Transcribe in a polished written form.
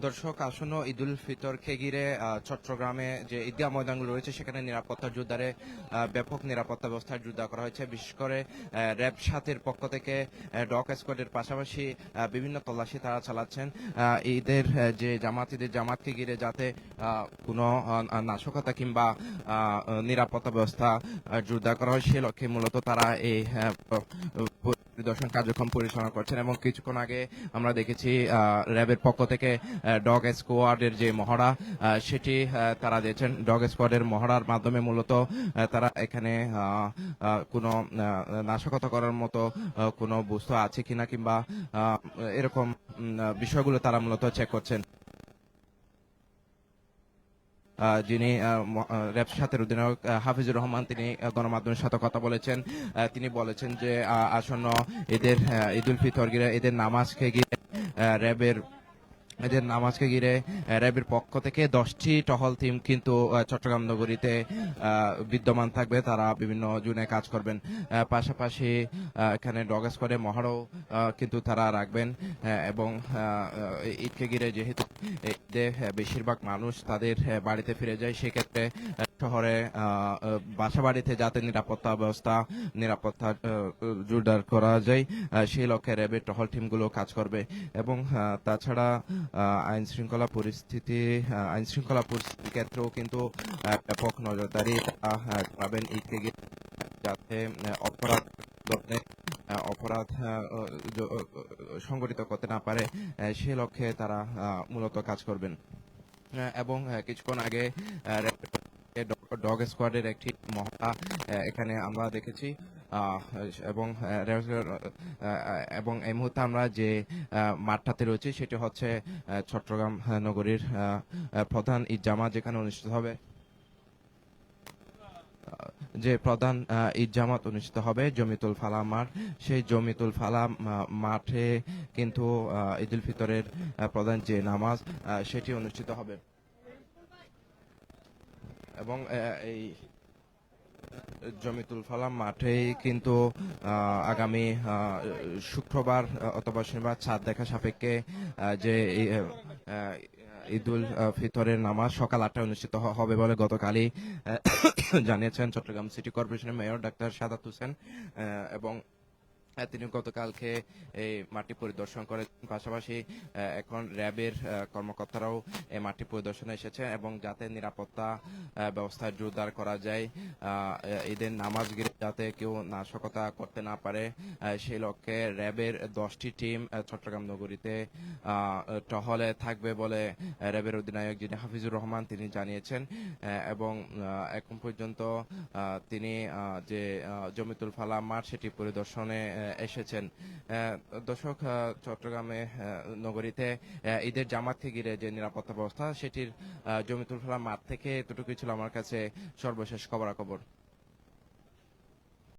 দর্শক, আসন্ন ঈদুল ফিতরকে ঘিরে চট্টগ্রামে যে ঈদগাহ ময়দানগুলো রয়েছে সেখানে নিরাপত্তা জোরদারে ব্যাপক নিরাপত্তা ব্যবস্থা জোরদার করা হয়েছে। বিশেষ করে র্যাব ৭-এর পক্ষ থেকে ডগ স্কোয়াডের পাশাপাশি বিভিন্ন তল্লাশি তারা চালাচ্ছেন ঈদের ঈদের জামাতকে ঘিরে যাতে কোনো নাশকতা কিংবা নিরাপত্তা ব্যবস্থা জোরদার করা হয় সে লক্ষ্যে মূলত তারা এই পরিদর্শন কার্যক্রম পরিচালনা করছেন। এবং কিছুক্ষণ আগে আমরা দেখেছি র্যাবের পক্ষ থেকে ডগ স্কোয়াডের যে মহড়া সেটি তারা দিয়েছেন। ডগ স্কোয়াডের মহড়ার মাধ্যমে মূলত তারা এখানে কোনো নাশকতা করার মতো কোনো বস্তু আছে কিনা কিংবা এরকম বিষয়গুলো তারা মূলত চেক করছেন। যিনি র্যাব সাথের অধিনায়ক হাফিজুর রহমান তিনি গণমাধ্যমের সাথে কথা বলেছেন। তিনি বলেছেন যে আসন্ন ঈদুল ফিতর ঘিরে ঈদের নামাজকে ঘিরে র্যাবের এদের নামাজকে ঘিরে র্যাবের পক্ষ থেকে 10টি টহল টিম কিন্তু চট্টগ্রাম নগরীতে বিদ্যমান থাকবে। তারা বিভিন্ন জোনে কাজ করবেন। পাশাপাশি এখানে ডগ স্কোয়াডে মহড়াও কিন্তু তারা রাখবেন। এবং ঈদকে ঘিরে যেহেতু ঈদে বেশিরভাগ মানুষ তাদের বাড়িতে ফিরে যায়, সেক্ষেত্রে শহরে বাসা বাড়িতে যাতে নিরাপত্তা জোরদার করা যায় সেই লক্ষ্যে র্যাবের টহল টিমগুলো কাজ করবে। এবং তাছাড়া আইন শৃঙ্খলা পরিস্থিতির ক্ষেত্রেও কিন্তু ব্যাপক নজরদারি পাবেন ঈদকে ঘিরে, যাতে অপরাধ সংগঠিত করতে না পারে সে লক্ষ্যে তারা মূলত কাজ করবেন। এবং কিছুক্ষণ আগে ডগ স্কোয়াডের একটি মহড়া এখানে আমরা দেখেছি। এবং এবং এই মুহূর্তে আমরা যে মাঠটাতে রয়েছি সেটি হচ্ছে চট্টগ্রাম নগরীর প্রধান ঈদ জামাত যেখানে অনুষ্ঠিত হবে জমিতুল ফালা মাঠ। সেই জমিতুল ফালা মাঠে কিন্তু ঈদুল ফিতরের প্রধান যে নামাজ সেটি অনুষ্ঠিত হবে। এবং এই জমিতুল ফালাম মাঠে কিন্তু আগামী শুক্রবার অথবা শনিবার চাঁদ দেখা সাপেক্ষে যে ঈদুল ফিতরের নামাজ সকাল 8টায় অনুষ্ঠিত হবে বলে গতকালই জানিয়েছেন চট্টগ্রাম সিটি কর্পোরেশনের মেয়র ডাক্তার সাদাত হোসেন। এবং তিনি গতকালকে এই মাঠটি পরিদর্শন করেন। পাশাপাশি এখন র্যাবের কর্মকর্তারাও এই মাঠটি পরিদর্শনে এসেছে এবং যাতে নিরাপত্তা ব্যবস্থা জোরদার করা যায়, ঈদের নামাজ ঘিরে যাতে কেউ নাশকতা করতে না পারে সেই লক্ষ্যে র্যাবের 10টি টিম চট্টগ্রাম নগরীতে টহলে থাকবে বলে র্যাবের অধিনায়ক যিনি হাফিজুর রহমান তিনি জানিয়েছেন। এবং এখন পর্যন্ত তিনি যে জমিতুল ফালা মাঠ সেটি পরিদর্শনে এসেছেন। দর্শক, চট্টগ্রামে নগরীতে ঈদের জামাতকে ঘিরে যে নিরাপত্তা ব্যবস্থা সেটির জমিতুল ফালা মাঠ থেকে এতটুকুই ছিল আমার কাছে সর্বশেষ খবরাখবর।